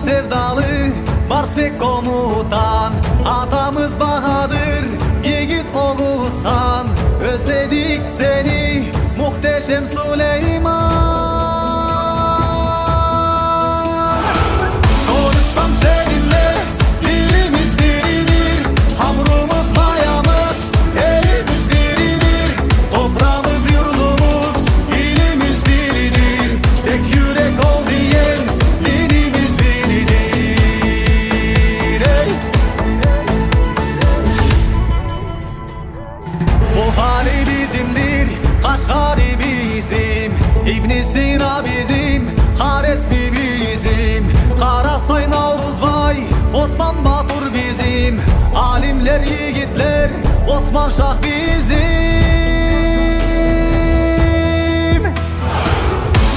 sevdalı Barsbek komutan, atamız Bahadır, yiğit Oğuzhan. Özledik seni muhteşem Süleyman. Konuşsam seninle dilimiz biridir, hamurumuz mayamız elimiz biridir. Toprağımız yurdumuz ilimiz biridir, tek yürek ol diyen dinimiz biridir. Ey! Buhari bizimdir, Kaşgari bizim, İbn Sina bizim, Haresmi bizim, Karasay Navruzbay, Osman Batur bizim, alimler yiğitler, Osman Şah bizim.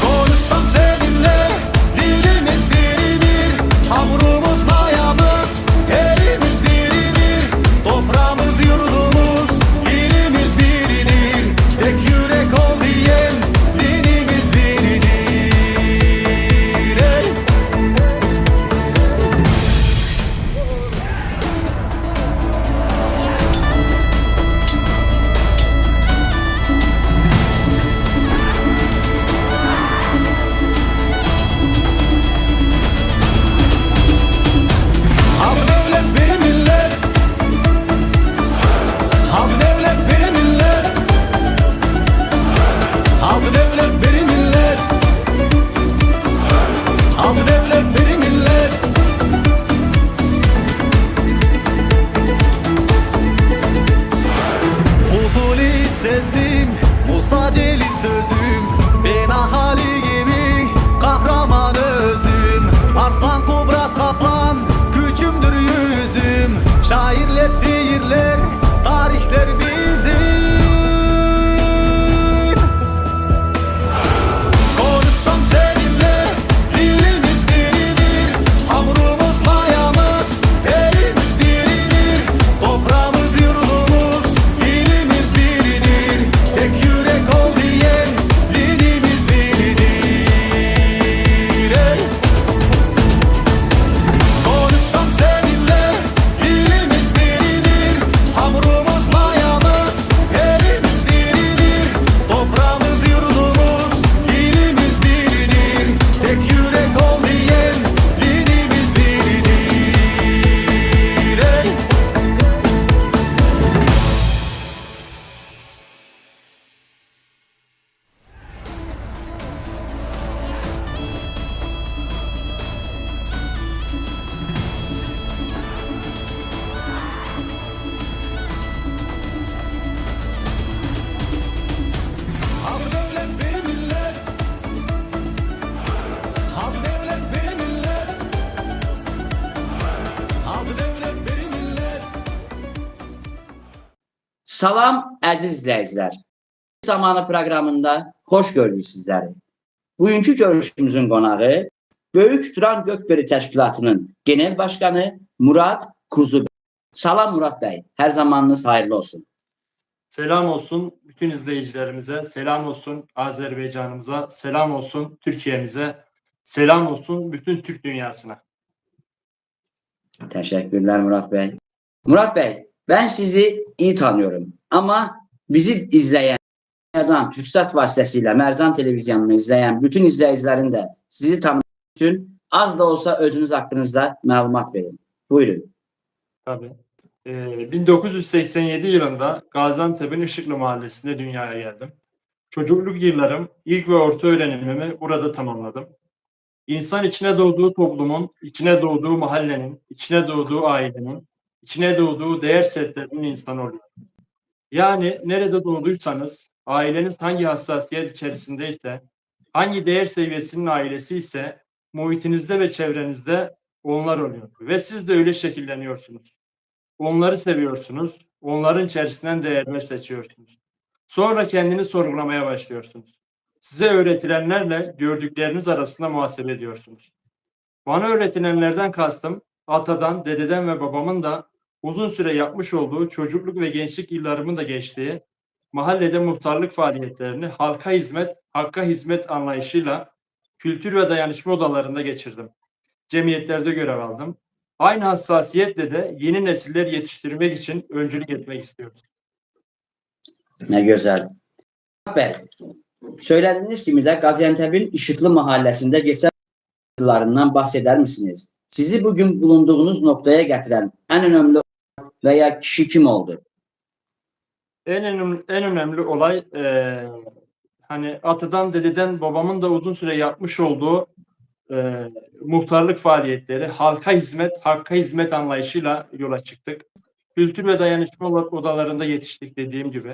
Konuşsam seninle dilimiz biridir, hamurumuz mayamız elimiz biridir. Toprağımız yurdumuz ilimiz biridir, tek yürek ol diyen dinimiz biridir. Ey! Abi devlet bir millet, abi devlet bir millet, abi devlet bir millet, abi devlet bir millet. Fuzuli sesim, Musa Celi sözüm, ben ahali gibi kahraman özüm. Arslan Kubrat Kaplan, gücümdür yüzüm. Şairler şiirler, tarihler bizim. Konuşsam seninle dilimiz biridir, hamurumuz mayamız elimiz biridir. Toprağımız yurdumuz ilimiz biridir, tek yürek ol diyen dinimiz biridir. Ey! Konuşsam seninle dilimiz biridir, hamurumuz mayamız elimiz biridir. Toprağımız yurdumuz ilimiz biridir, tek yürek ol diyen dinimiz biridir. Ey! Abi devlet bir millet, abi devlet bir millet, abi devlet bir millet. Salam əziz izləyicilər. Zamanı proqramında xoş gördük sizləri. Bugünkü görüşümüzün qonağı Böyük Turan Gökberi Təşkilatının Genel Başkanı Murad Kuzu. Salam Murad bəy, hər zamanınız hayırlı olsun. Selam olsun bütün izleyicilerimize, selam olsun Azerbaycan'ımıza, selam olsun Türkiye'mize, selam olsun bütün Türk dünyasına. Teşekkürler Murat Bey. Murat Bey, ben sizi iyi tanıyorum ama bizi izleyen, TürkSat vasıtasıyla Mercan Televizyonu'nu izleyen bütün izleyicilerin de sizi tanımak için az da olsa özünüz hakkınızda malumat verin. Buyurun. Tabii. 1987 yılında Gaziantep'in Işıklı Mahallesi'nde dünyaya geldim. Çocukluk yıllarım, ilk ve orta öğrenimimi burada tamamladım. İnsan içine doğduğu toplumun, içine doğduğu mahallenin, içine doğduğu ailenin, içine doğduğu değer setlerinin insanı oluyor. Yani nerede doğduysanız, aileniz hangi hassasiyet içerisindeyse, hangi değer seviyesinin ailesi ise, muhitinizde ve çevrenizde onlar oluyor. Ve siz de öyle şekilleniyorsunuz. Onları seviyorsunuz, onların içerisinden değerler seçiyorsunuz. Sonra kendini sorgulamaya başlıyorsunuz. Size öğretilenlerle gördükleriniz arasında muhasebe ediyorsunuz. Bana öğretilenlerden kastım, atadan, dededen ve babamın da uzun süre yapmış olduğu çocukluk ve gençlik yıllarımın da geçtiği mahallede muhtarlık faaliyetlerini halka hizmet, hakka hizmet anlayışıyla kültür ve dayanışma odalarında geçirdim. cemiyetlerde görev aldım. Aynı hassasiyetle de yeni nesiller yetiştirmek için öncülük etmek istiyoruz. Ne güzel. Bey, söylediğiniz gibi de Gaziantep'in Işıklı Mahallesi'nde geçen yıllarından bahseder misiniz? Sizi bugün bulunduğunuz noktaya getiren en önemli veya kişi kim oldu? En önemli olay hani atadan dededen babamın da uzun süre yapmış olduğu muhtarlık faaliyetleri, halka hizmet anlayışıyla yola çıktık. Kültür ve dayanışma odalarında yetiştik dediğim gibi.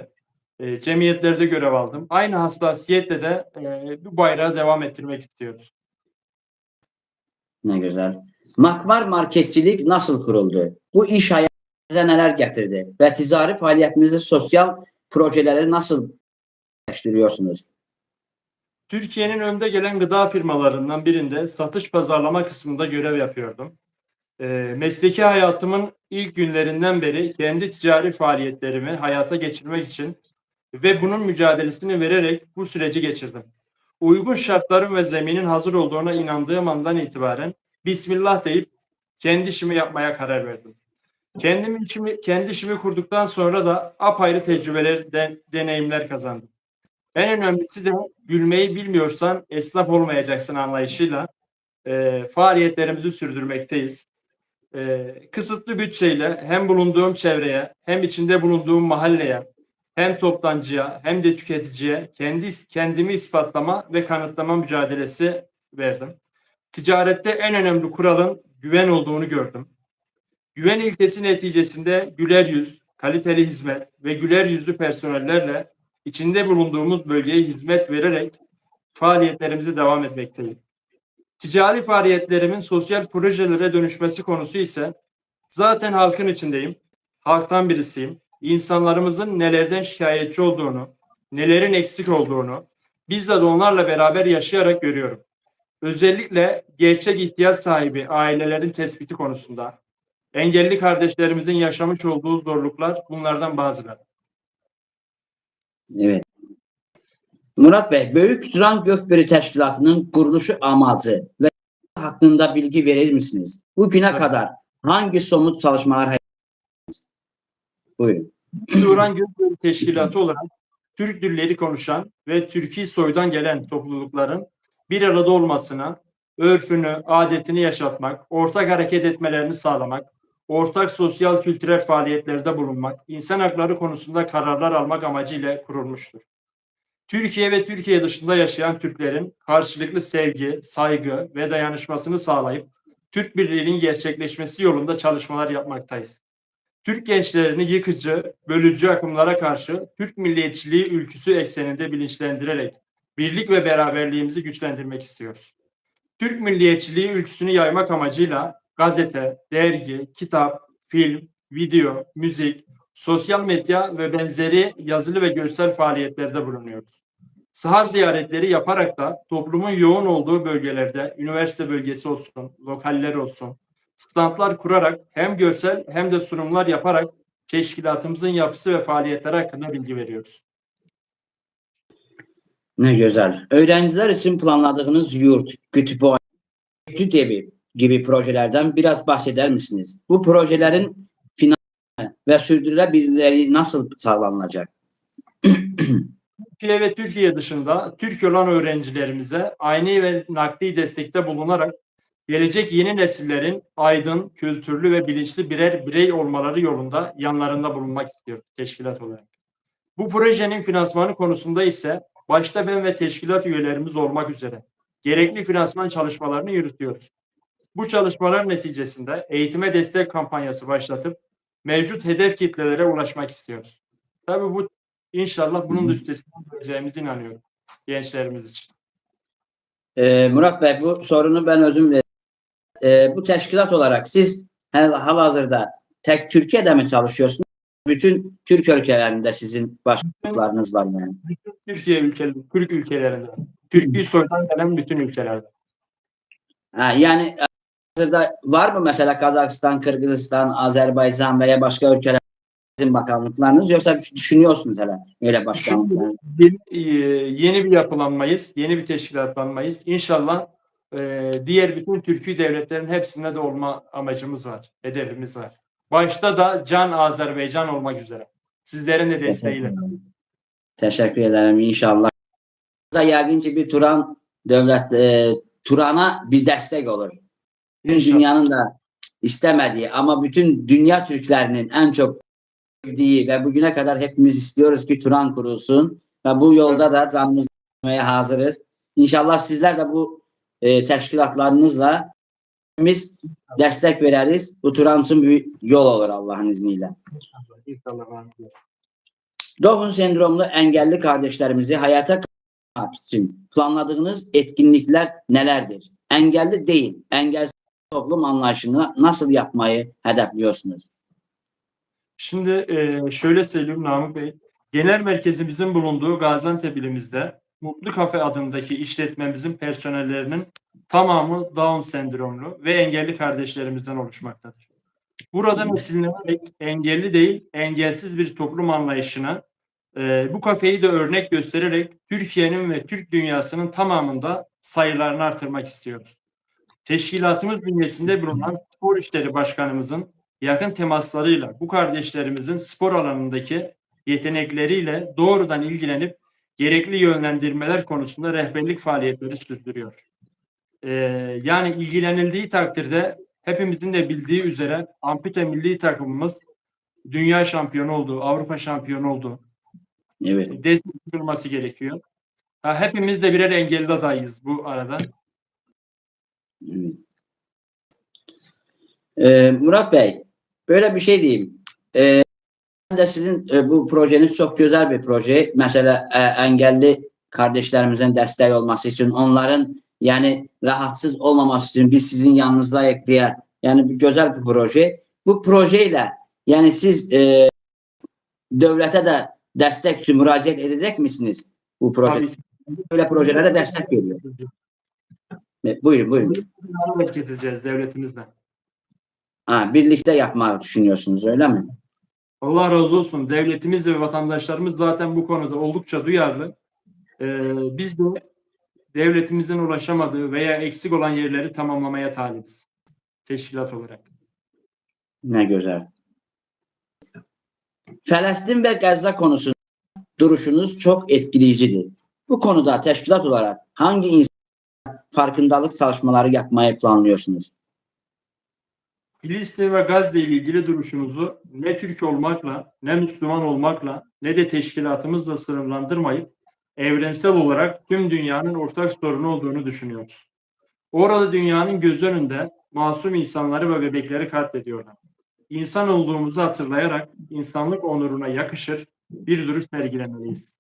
Cemiyetlerde görev aldım. Aynı hassasiyetle de bu bayrağı devam ettirmek istiyoruz. Ne güzel. Makbar marketçilik nasıl kuruldu? Bu iş hayatınıza neler getirdi? Ve ticari faaliyetinizi sosyal projeleri nasıl geliştiriyorsunuz? Türkiye'nin önde gelen gıda firmalarından birinde satış pazarlama kısmında görev yapıyordum. Mesleki hayatımın ilk günlerinden beri kendi ticari faaliyetlerimi hayata geçirmek için ve bunun mücadelesini vererek bu süreci geçirdim. Uygun şartların ve zeminin hazır olduğuna inandığım andan itibaren Bismillah deyip kendi işimi yapmaya karar verdim. Kendi işimi kurduktan sonra da apayrı tecrübeler, deneyimler kazandım. En önemlisi de gülmeyi bilmiyorsan esnaf olmayacaksın anlayışıyla faaliyetlerimizi sürdürmekteyiz. Kısıtlı bütçeyle hem bulunduğum çevreye hem içinde bulunduğum mahalleye hem toptancıya hem de tüketiciye kendimi ispatlama ve kanıtlama mücadelesi verdim. Ticarette en önemli kuralın güven olduğunu gördüm. Güven ilkesi neticesinde güler yüz, kaliteli hizmet ve güler yüzlü personellerle içinde bulunduğumuz bölgeye hizmet vererek faaliyetlerimizi devam etmekteyiz. Ticari faaliyetlerimin sosyal projelere dönüşmesi konusu ise zaten halkın içindeyim, halktan birisiyim. İnsanlarımızın nelerden şikayetçi olduğunu, nelerin eksik olduğunu bizzat onlarla beraber yaşayarak görüyorum. Özellikle gerçek ihtiyaç sahibi ailelerin tespiti konusunda, engelli kardeşlerimizin yaşamış olduğu zorluklar bunlardan bazıları. Evet. Murat Bey, Böyük Turan Gökberi Təşkilatının quruluşu amacı ve hakkında bilgi verir misiniz? Bugüne Evet. kadar hangi somut çalışmalar Buyurun. Turan Gökberi Teşkilatı olarak Türk dilleri konuşan ve Türki soydan gelen toplulukların bir arada olmasına, örfünü, adetini yaşatmak, ortak hareket etmelerini sağlamak, ortak sosyal kültürel faaliyetlerde bulunmak, insan hakları konusunda kararlar almak amacıyla kurulmuştur. Türkiye ve Türkiye dışında yaşayan Türklerin karşılıklı sevgi, saygı ve dayanışmasını sağlayıp Türk birliğinin gerçekleşmesi yolunda çalışmalar yapmaktayız. Türk gençlerini yıkıcı, bölücü akımlara karşı Türk milliyetçiliği ülküsü ekseninde bilinçlendirerek birlik ve beraberliğimizi güçlendirmek istiyoruz. Türk milliyetçiliği ülküsünü yaymak amacıyla gazete, dergi, kitap, film, video, müzik, sosyal medya ve benzeri yazılı ve görsel faaliyetlerde bulunuyoruz. Saha ziyaretleri yaparak da toplumun yoğun olduğu bölgelerde, üniversite bölgesi olsun, lokaller olsun, standlar kurarak hem görsel hem de sunumlar yaparak teşkilatımızın yapısı ve faaliyetleri hakkında bilgi veriyoruz. Ne güzel. Öğrenciler için planladığınız yurt, kütüphane, etüt evi gibi projelerden biraz bahseder misiniz? Bu projelerin finansı ve sürdürülebilirliği nasıl sağlanacak? Türkiye ve Türkiye dışında Türk olan öğrencilerimize aynı ve nakdi destekte bulunarak gelecek yeni nesillerin aydın, kültürlü ve bilinçli birer birey olmaları yolunda yanlarında bulunmak istiyoruz teşkilat olarak. Bu projenin finansmanı konusunda ise başta ben ve teşkilat üyelerimiz olmak üzere gerekli finansman çalışmalarını yürütüyoruz. Bu çalışmalar neticesinde eğitime destek kampanyası başlatıp mevcut hedef kitlelere ulaşmak istiyoruz. Tabii bu inşallah bunun da üstesinden geleceğimize inanıyorum gençlerimiz için. Murat Bey, bu sorunu ben özüm bu teşkilat olarak siz halihazırda tek Türkiye'de mi çalışıyorsunuz? Bütün Türk ülkelerinde sizin başlıklarınız var yani. Bütün Türk ülkelerinde, Türkiye soydan gelen bütün ülkelerde. Yani hazırda var mı mesela Kazakistan, Kırgızistan, Azerbaycan veya başka ülkelerin bakanlıklarınız, yoksa düşünüyorsunuz hele öyle başkanlıklar? Yeni bir yapılanmayız, yeni bir teşkilatlanmayız. İnşallah diğer bütün Türkiye devletlerin hepsinde de olma amacımız var, hedefimiz var. Başta da Can Azerbaycan olmak üzere. Sizlerin de desteğiyle. Teşekkür ederim inşallah. Da yəqin ki bir Turan Turan'a bir destek olur. Bütün İnşallah. dünyanın da istemediği ama bütün dünya Türklerinin en çok sevdiği ve bugüne kadar hepimiz istiyoruz ki Turan kurulsun ve bu yolda da canımızı vermeye hazırız. İnşallah sizler de bu teşkilatlarınızla biz destek veririz. Bu Turan için bir yol olur Allah'ın izniyle. İnşallah. Down sendromlu engelli kardeşlerimizi hayata kavuşturmak için planladığınız etkinlikler nelerdir? Engelli değil, engelsiz toplum anlayışını nasıl yapmayı hedefliyorsunuz? Şimdi şöyle söyleyeyim Namık Bey. Genel merkezimizin bulunduğu Gaziantep ilimizde Mutlu Kafe adındaki işletmemizin personellerinin tamamı Down sendromlu ve engelli kardeşlerimizden oluşmaktadır. Burada esinlenerek engelli değil, engelsiz bir toplum anlayışına bu kafeyi de örnek göstererek Türkiye'nin ve Türk dünyasının tamamında sayılarını artırmak istiyoruz. Teşkilatımız bünyesinde bulunan Spor İşleri Başkanımızın yakın temaslarıyla bu kardeşlerimizin spor alanındaki yetenekleriyle doğrudan ilgilenip gerekli yönlendirmeler konusunda rehberlik faaliyetleri sürdürüyor. Yani ilgilenildiği takdirde hepimizin de bildiği üzere ampute milli takımımız dünya şampiyonu oldu, Avrupa şampiyonu oldu. Evet. Desteklenmesi gerekiyor. Hepimiz de birer engelli adayız bu arada. Murat Bey, böyle bir şey diyeyim. Ben de sizin bu projeniz çok güzel bir proje. Mesela engelli kardeşlerimizin destek olması için, onların yani rahatsız olmaması için biz sizin yanınızdayız diye. Yani bir güzel bir proje. Bu projeyle yani siz devlete de destek için müracaat edecek misiniz bu proje? Tabii. Böyle projelere destek veriyor. Buyurun. Hareket edeceğiz devletimizle. Birlikte yapmayı düşünüyorsunuz öyle mi? Allah razı olsun. Devletimiz ve vatandaşlarımız zaten bu konuda oldukça duyarlı. Biz de devletimizin ulaşamadığı veya eksik olan yerleri tamamlamaya talibiz. Teşkilat olarak. Ne güzel. Filistin ve Gazze konusunda duruşunuz çok etkileyicidir. Bu konuda teşkilat olarak hangi farkındalık çalışmaları yapmayı planlıyorsunuz? Filistin ve Gazze ile ilgili duruşumuzu ne Türk olmakla, ne Müslüman olmakla, ne de teşkilatımızla sınırlandırmayıp evrensel olarak tüm dünyanın ortak sorunu olduğunu düşünüyoruz. Orada dünyanın göz önünde masum insanları ve bebekleri katlediyorlar. İnsan olduğumuzu hatırlayarak insanlık onuruna yakışır bir duruş sergilemeliyiz.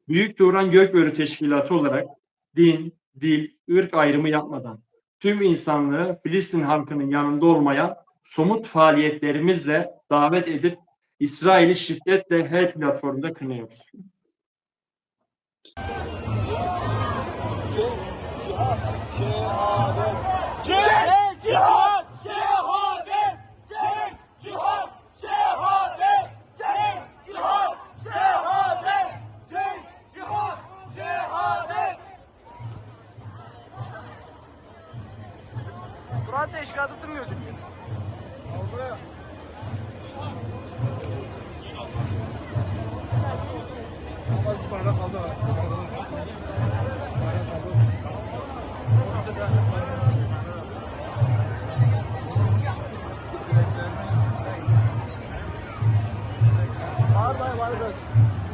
Büyük Turan Gökbörü Teşkilatı olarak din, dil, ırk ayrımı yapmadan tüm insanlığı Filistin halkının yanında olmaya somut faaliyetlerimizle davet edip İsrail'i şiddetle her platformda kınıyoruz. Kur'an teşkilatı tutmuyor çünkü. Bazı bayrak kaldı.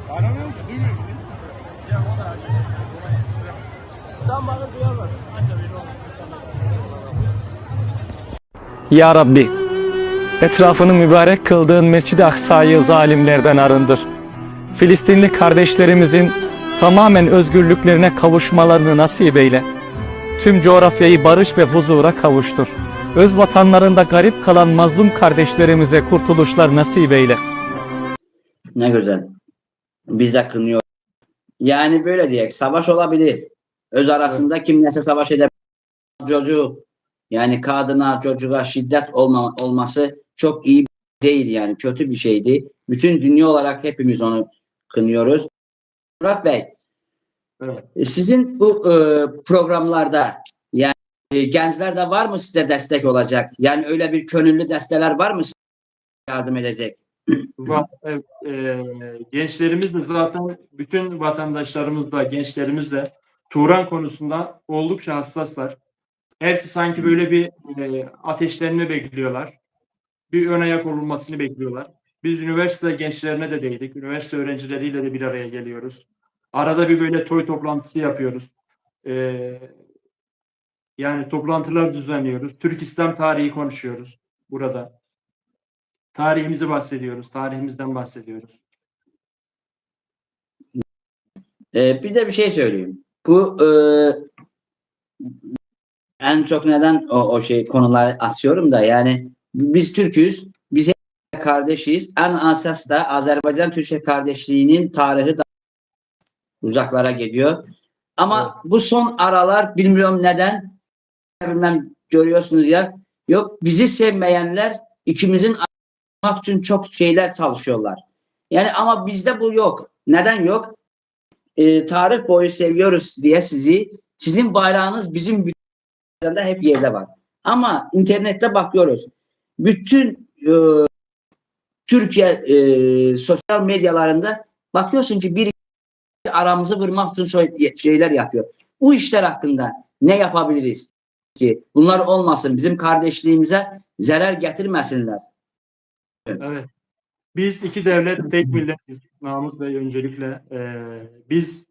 Bağıramıyorum ki, duymuyorum. Sen bağır duyamaz. Ya Rabbi, etrafını mübarek kıldığın Mescid-i Aksa'yı zalimlerden arındır. Filistinli kardeşlerimizin tamamen özgürlüklerine kavuşmalarını nasip eyle. Tüm coğrafyayı barış ve huzura kavuştur. Öz vatanlarında garip kalan mazlum kardeşlerimize kurtuluşlar nasip eyle. Ne güzel. Biz de kınıyoruz. Yani böyle diyek, savaş olabilir. Öz arasında kim neyse savaş edebilir. Çocuğu, yani kadına, çocuğa şiddet olması çok iyi değil yani. Kötü bir şeydi. Bütün dünya olarak hepimiz onu kınıyoruz. Murat Bey, Evet. sizin bu programlarda yani Gençler de var mı size destek olacak? Yani öyle bir gönüllü desteler var mı size yardım edecek? Var. Evet, gençlerimiz de zaten bütün vatandaşlarımız da gençlerimiz de Turan konusunda oldukça hassaslar. Hepsi sanki böyle bir ateşlenme bekliyorlar. Bir ön ayak olunmasını bekliyorlar. Biz üniversite gençlerine de değdik. Üniversite öğrencileriyle de bir araya geliyoruz. Arada bir böyle toy toplantısı yapıyoruz. Yani toplantılar düzenliyoruz. Türk İslam tarihi konuşuyoruz burada. Tarihimizi bahsediyoruz. Tarihimizden bahsediyoruz. Bir de bir şey söyleyeyim. Bu en çok neden o şey konuları açıyorum da yani biz Türk'üz, biz hep kardeşiz. En asas da Azerbaycan-Türkiye kardeşliğinin tarihi da uzaklara gidiyor. Ama bu son aralar bilmiyorum neden bilmem görüyorsunuz ya. Yok bizi sevmeyenler ikimizin ayırmak için çok şeyler çalışıyorlar. Yani ama bizde bu yok. Neden yok? Tarih boyu seviyoruz diye sizin bayrağınız bizim de hep yerde var. Ama internette bakıyoruz. Bütün Türkiye sosyal medyalarında bakıyorsun ki bir aramızı vurmak için şeyler yapıyor. Bu işler hakkında ne yapabiliriz ki? Bunlar olmasın. Bizim kardeşliğimize zarar getirmesinler. Evet. Biz iki devlet tek milletiz. Mahmut Bey öncelikle. Biz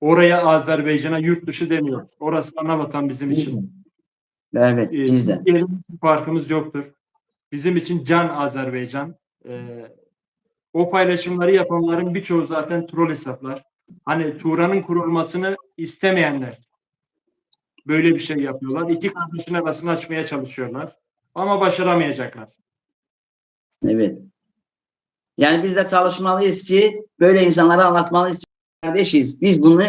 oraya Azerbaycan'a yurt dışı demiyoruz. Orası ana vatan bizim için. Evet, biz de. Diyelim farkımız yoktur. Bizim için can Azerbaycan. O paylaşımları yapanların birçoğu zaten troll hesaplar. Hani Turan'ın kurulmasını istemeyenler böyle bir şey yapıyorlar. İki kardeşin arasını açmaya çalışıyorlar. Ama başaramayacaklar. Evet. Yani biz de çalışmalıyız ki böyle insanlara anlatmalıyız ki kardeşiz. Biz bunu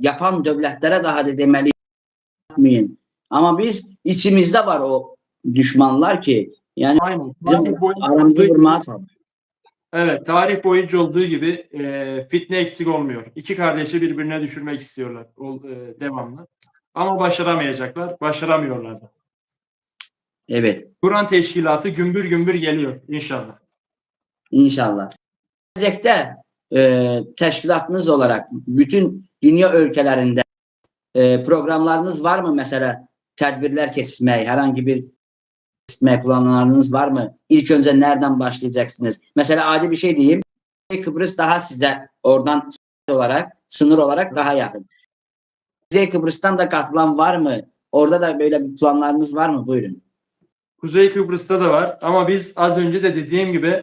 yapan devletlere daha da demeliyiz. Ama biz içimizde var o düşmanlar ki yani Aynen. bizim aramızı vurmaya çalışıyor. Evet, tarih boyunca olduğu gibi fitne eksik olmuyor. İki kardeşi birbirine düşürmek istiyorlar devamlı. Ama başaramayacaklar, başaramıyorlar da. Evet, Kur'an teşkilatı gümbür gümbür geliyor inşallah. inşallah. Gelecekte teşkilatınız olarak bütün dünya ülkelerinde programlarınız var mı mesela tedbirler kesmeye, herhangi bir kesmeye planlarınız var mı? İlk önce nereden başlayacaksınız? Mesela adi bir şey diyeyim. Kıbrıs daha size oradan sınır olarak daha yakın. Kuzey Kıbrıs'tan da katılan var mı? Orada da böyle bir planlarınız var mı? Buyurun. Kuzey Kıbrıs'ta da var ama biz az önce de dediğim gibi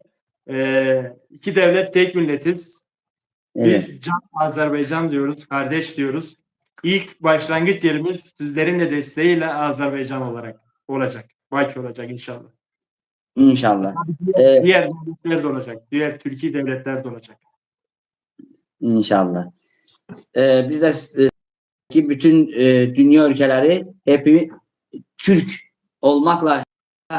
iki devlet tek milletiz. Evet. Biz can Azerbaycan diyoruz, kardeş diyoruz. İlk başlangıç yerimiz sizlerin de desteğiyle Azerbaycan olarak olacak. Bakü olacak inşallah. İnşallah. Diğer devletler de olacak. Diğer Türkiye devletler de olacak. İnşallah. Biz de ki bütün dünya ülkeleri hep Türk olmakla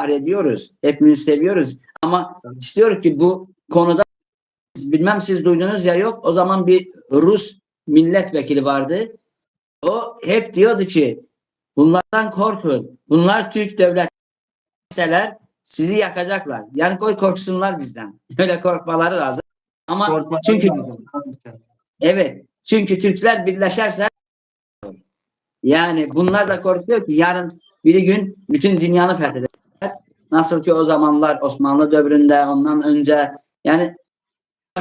ediyoruz. Hepimiz seviyoruz. Ama istiyoruz ki bu konuda bilmem siz duydunuz ya yok. O zaman bir Rus milletvekili vardı. O hep diyordu ki bunlardan korkun. Bunlar Türk devletler sizi yakacaklar. Yani korksunlar bizden. Öyle korkmaları lazım. Ama Korkmak çünkü lazım. evet çünkü Türkler birleşerse yani bunlar da korkuyor ki yarın bir gün bütün dünyanı fethederler. Nasıl ki o zamanlar Osmanlı dövründe ondan önce yani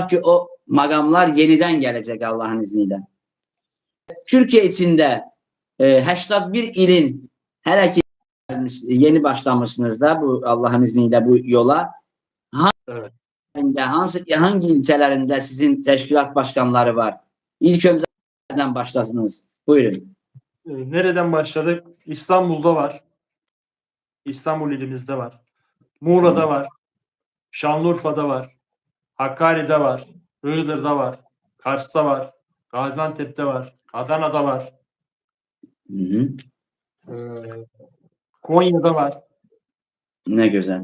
ki o makamlar yeniden gelecek Allah'ın izniyle. Türkiye içinde 81 ilin hele ki yeni başlamışsınız da bu Allah'ın izniyle bu yola. Evet. Hangi ilçelerinde sizin teşkilat başkanları var? İlk önce nereden başlasınız? Buyurun. Nereden başladık? İstanbul'da var. İstanbul ilimizde var. Muğla'da var. Şanlıurfa'da var. Hakkari'de var. Iğdır'da var. Kars'ta var. Gaziantep'te var. Adana'da var. Hı hı. Konya'da var. Ne güzel.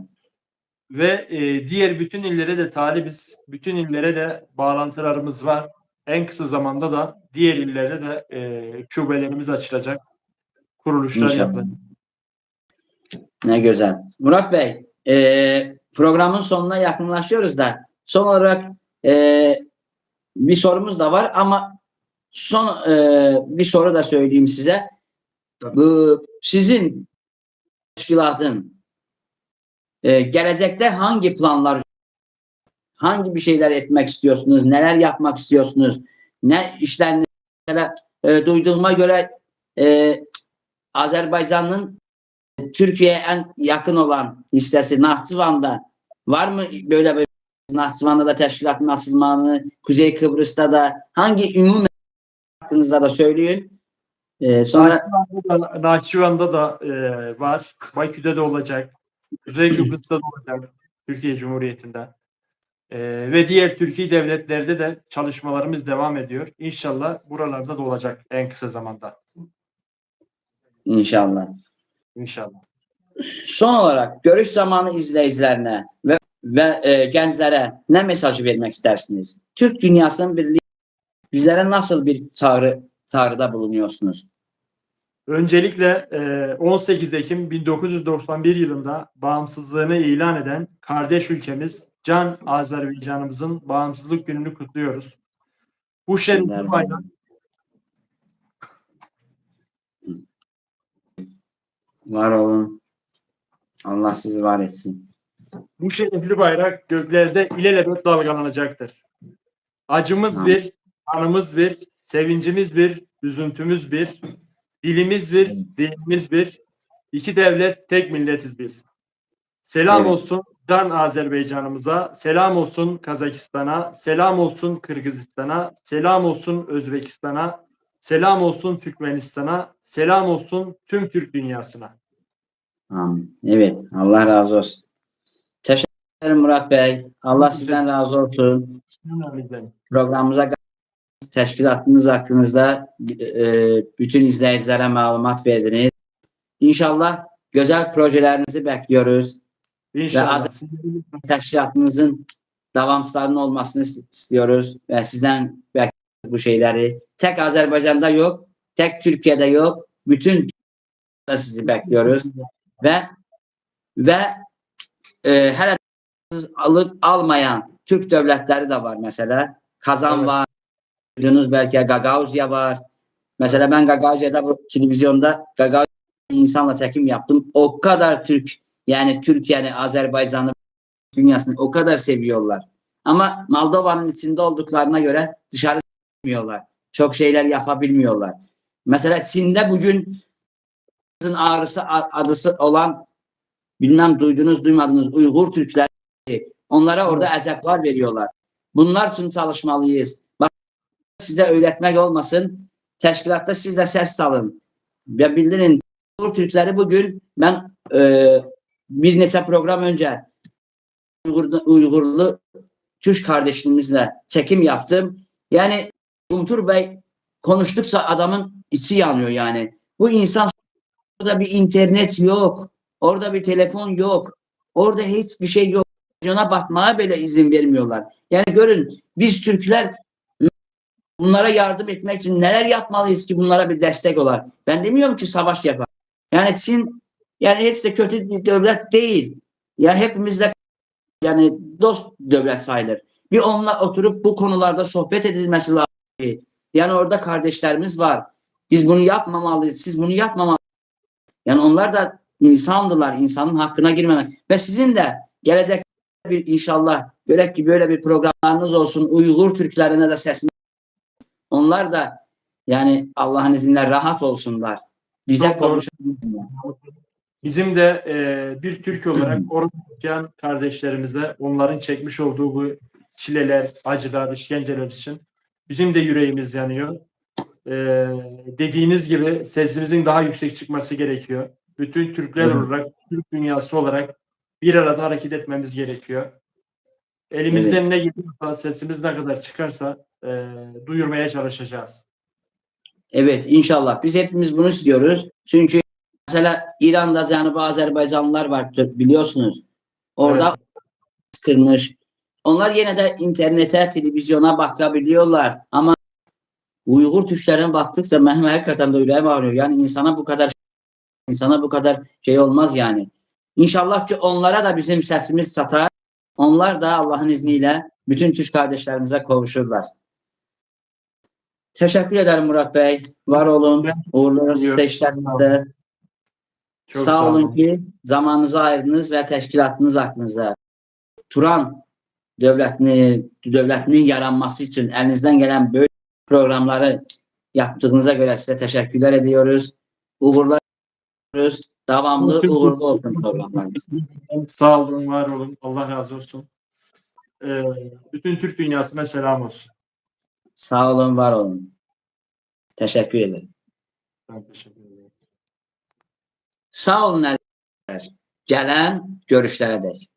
Ve diğer bütün illere de talibiz. Bütün illere de bağlantılarımız var. En kısa zamanda da diğer illerde de şubelerimiz açılacak. kuruluşlar İnşallah. yapılacak. Ne güzel. Murat Bey, programın sonuna yakınlaşıyoruz da son olarak bir sorumuz da var ama son bir soru da söyleyeyim size. Tabii. Bu sizin teşkilatın gelecekte hangi planlar, hangi bir şeyler etmek istiyorsunuz, neler yapmak istiyorsunuz, ne işleriniz, mesela duyduğuma göre Azerbaycan'ın Türkiye'ye en yakın olan hissesi Nahçıvan'da var mı böyle bir, Nahçıvan'da da teşkilatın açılmanı, Kuzey Kıbrıs'ta da hangi ümumi hakkınızda da söyleyin. Sonra Nahçıvan'da da var. Bakü'de de olacak. Kuzey Kıbrıs'ta da olacak. Türkiye Cumhuriyeti'nde. Ve diğer Türkiye devletlerde de çalışmalarımız devam ediyor. İnşallah buralarda da olacak en kısa zamanda. inşallah. İnşallah. Son olarak görüş zamanı izleyicilerine ve gençlere ne mesajı vermek istersiniz? Türk dünyasının birliği bizlere nasıl bir çağrıda bulunuyorsunuz? Öncelikle 18 Ekim 1991 yılında bağımsızlığını ilan eden kardeş ülkemiz Can Azerbaycan'ımızın bağımsızlık gününü kutluyoruz. Bu şerefli bayrak Var olun. Allah sizi var etsin. Bu şerefli bayrak göklerde ilelebet dalgalanacaktır. Acımız bir, kanımız bir, sevincimiz bir, üzüntümüz bir, dilimiz bir, dinimiz bir, iki devlet, tek milletiz biz. Selam Evet. olsun Can Azerbaycan'ımıza, selam olsun Kazakistan'a, selam olsun Kırgızistan'a, selam olsun Özbekistan'a, selam olsun Türkmenistan'a, selam olsun tüm Türk dünyasına. Amin. Evet. Allah razı olsun. Teşekkür ederim Murat Bey. Allah sizden razı olsun. Programımıza teşkilatınız hakkınızda bütün izleyicilere malumat verdiniz. İnşallah güzel projelerinizi bekliyoruz. İnşallah. Teşkilatınızın devamsızlığının olmasını istiyoruz ve sizden bekliyoruz bu şeyleri. Tek Azerbaycan'da yok, tek Türkiye'de yok. Bütün sizi bekliyoruz ve hele almayan Türk devletleri de var mesela. Kazan Evet. var, biliyorsunuz belki Gagauzya var. Mesela ben Gagauzya'da bu televizyonda Gagauzya insanla çekim yaptım. O kadar Türk, yani Türkiye'ni, Azerbaycan'ı, dünyasını o kadar seviyorlar. Ama Moldova'nın içinde olduklarına göre dışarı çıkmıyorlar. Çok şeyler yapabilmiyorlar. Mesela Çin'de bugün ağrısı adısı olan, bilmem duydunuz duymadınız, Uygur Türkler, onlara orada azaplar veriyorlar. Bunlar için çalışmalıyız. Bak, size öğretmek olmasın. Teşkilatta siz de ses salın. Ve bildirin, Uygur Türkleri bugün ben bir neçə program önce Uygurlu Türk kardeşlerimizle çekim yaptım. Yani Umtur Bey konuştukça adamın içi yanıyor yani. Bu insan, orada bir internet yok. Orada bir telefon yok. Orada hiçbir şey yok. Televizyona bakmaya bile izin vermiyorlar. Yani görün, biz Türkler bunlara yardım etmek için neler yapmalıyız ki bunlara bir destek olar. Ben demiyorum ki savaş yapar. Yani Çin yani hiç de kötü bir devlet değil. Ya hepimizle yani dost devlet sayılır. Bir onunla oturup bu konularda sohbet edilmesi lazım. Yani orada kardeşlerimiz var. Biz bunu yapmamalıyız. Siz bunu yapmamalısınız. Yani onlar da insandılar. İnsanın hakkına girmemek. Ve sizin de gelecek bir inşallah görek ki böyle bir programlarınız olsun. Uygur Türklerine de sesini. Onlar da yani Allah'ın izniyle rahat olsunlar. Bize konuşabilirler. Bizim de bir Türk olarak orada yaşayan kardeşlerimize, onların çekmiş olduğu bu çileler, acılar, işkenceler için bizim de yüreğimiz yanıyor. Dediğiniz gibi sesimizin daha yüksek çıkması gerekiyor. Bütün Türkler olarak, Türk dünyası olarak bir arada hareket etmemiz gerekiyor. Elimizden ne geliyorsa, sesimiz ne kadar çıkarsa duyurmaya çalışacağız. Evet, inşallah. Biz hepimiz bunu istiyoruz. Çünkü mesela İran'da Cənubi Azerbaycanlılar var, biliyorsunuz. Orada kırmış. Onlar yine de internete, televizyona bakabiliyorlar. Ama Uygur Türklerine baktıkça benim hakikaten de yüreğim ağrıyor. Yani insana bu kadar insana bu kadar şey olmaz yani. İnşallah ki onlara da bizim sesimiz satar. Onlar da Allah'ın izniyle bütün Türk kardeşlerimize kavuşurlar. Teşekkür ederim Murat Bey. Var olun. Uğurlu olsun size işlerinizde. Çok Sağ olun ki zamanınızı ayırdınız ve teşkilatınız hakkınızda. Turan devletinin yaranması için elinizden gelen böyle programları yaptığınıza göre size teşekkürler ediyoruz. Uğurlar diliyoruz. Devamlı uğurlu olsun programlarımız. Sağ olun, var olun. Allah razı olsun. Bütün Türk dünyasına selam olsun. Sağ olun, var olun. Teşekkür ederim. Ben teşekkür ederim. Sağ olun əzizlər. Gələn görüşlərə dək.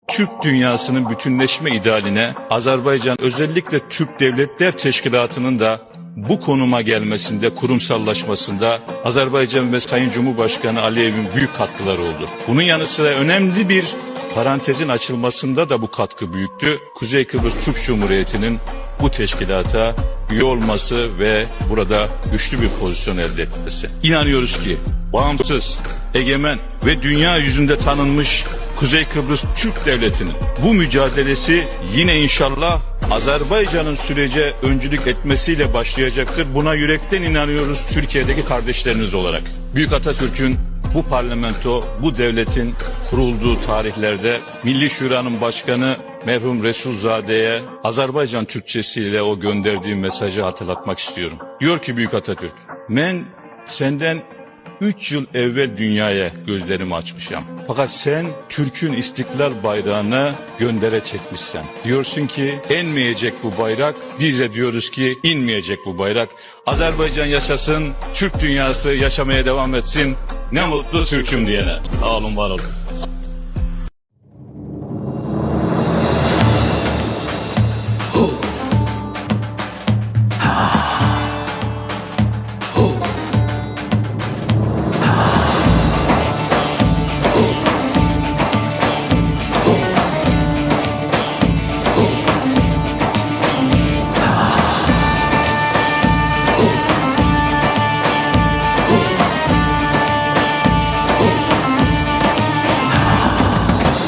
Türk dünyasının bütünleşme idealine Azerbaycan özellikle Türk Devletler Teşkilatı'nın da bu konuma gelmesinde, kurumsallaşmasında Azerbaycan ve Sayın Cumhurbaşkanı Aliyev'in büyük katkıları oldu. Bunun yanı sıra önemli bir parantezin açılmasında da bu katkı büyüktü. Kuzey Kıbrıs Türk Cumhuriyeti'nin bu teşkilata üye olması ve burada güçlü bir pozisyon elde etmesi. İnanıyoruz ki bağımsız, egemen ve dünya yüzünde tanınmış Kuzey Kıbrıs Türk Devleti'nin bu mücadelesi yine inşallah Azerbaycan'ın sürece öncülük etmesiyle başlayacaktır. Buna yürekten inanıyoruz Türkiye'deki kardeşleriniz olarak. Büyük Atatürk'ün bu parlamento, bu devletin kurulduğu tarihlerde Milli Şura'nın başkanı merhum Resulzade'ye Azerbaycan Türkçesiyle o gönderdiği mesajı hatırlatmak istiyorum. Diyor ki Büyük Atatürk, ben senden 3 yıl evvel dünyaya gözlerimi açmışam. Fakat sen Türk'ün istiklal bayrağını göndere çekmişsen. Diyorsun ki enmeyecek bu bayrak, biz de diyoruz ki inmeyecek bu bayrak. Azerbaycan yaşasın, Türk dünyası yaşamaya devam etsin. Ne mutlu Türk'üm diyene. Sağ olun, var olun.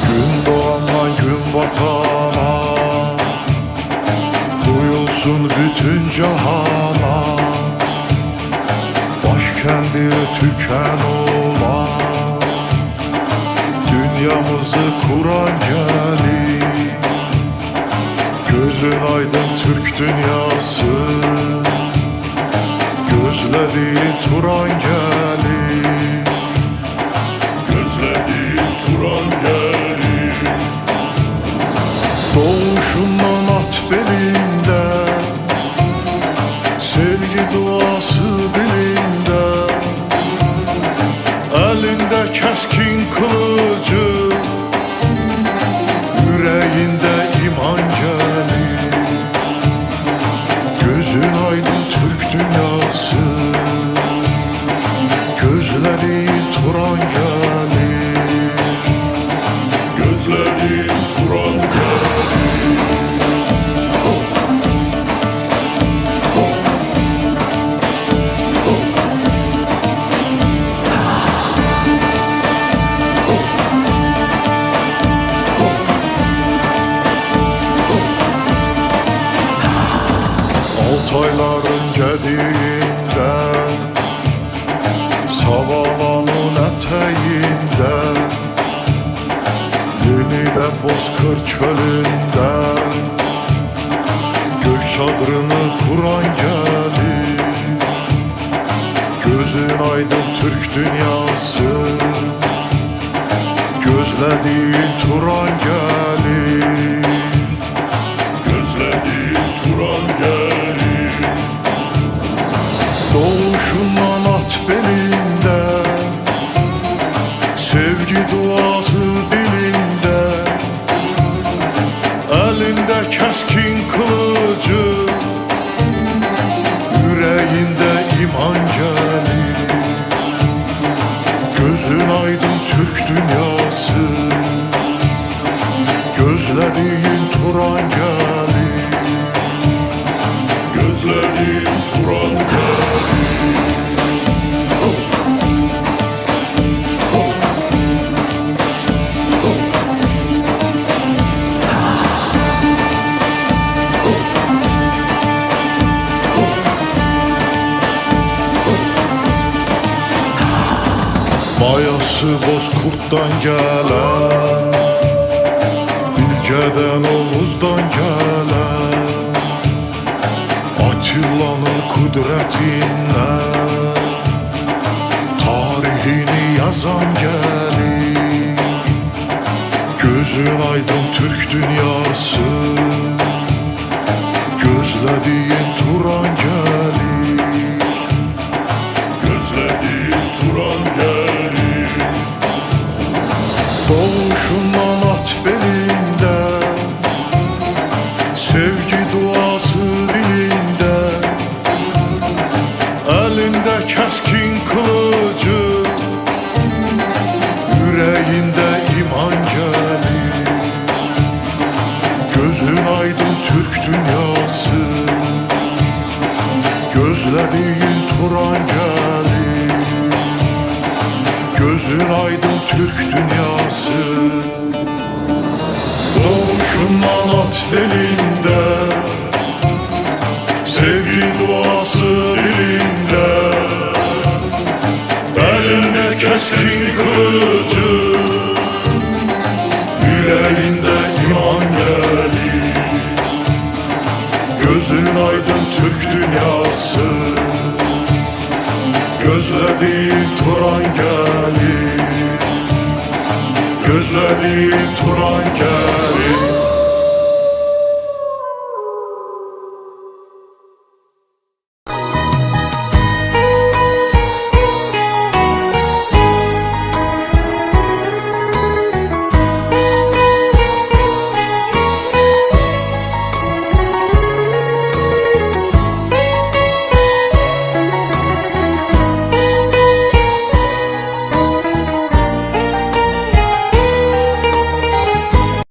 Gün doğandan gün batana duyulsun bütün cahana. Başkendi tüken olan dünyamızı kuran gelir. Gözün aydın Türk dünyası, gözlediği Turan gelir. Gözlediği Turan gelir. Doğuşundan at belinde, sevgi duası dilinde. Elinde keskin kılıcı, yüreğinde iman gelir. Gözün aydın Türk dünyası, gözleri Turan gelir. Gözleri Turan gelir. Altayların gediğinde, Savalanın eteğinde, yeniden Bozkır çölünde, gök çadrını kuran gelir. Gözün aydın Türk dünyası, gözlediğin Turan gelir. Gözlediğin Turan gelir. Doğuşundan at belinde, sevgi duası dilinde. Elinde keskin kılıcı, yüreğinde iman gelir. Gözün aydın Türk dünyası, gözlediğin Turan gelir. Gözlerin Turan gelir. Mayası Bozkurtdan gelen, Bilgədən Oğuzdan gelen, Atilla'nın kudretinden tarihini yazan gelir. Gözün aydın Türk dünyası, gözlediğin Turan gelir. Gözlediğin Turan gelir. Doğuşundan at belinde, sevgi duası dilinde, elinde keskin kılıcı, yüreğinde iman gelir. Gözün aydın Türk dünyası, gözlediğin Turan gelir. Gözün aydın Türk dünyası, doğuşundan at belinde, sevgi duası dilinde, elinde keskin kılıcı, yüreğinde iman gelir. Gözün aydın Türk dünyası, gözlediğin Turan gelir. Gözlediğin Turan gelir.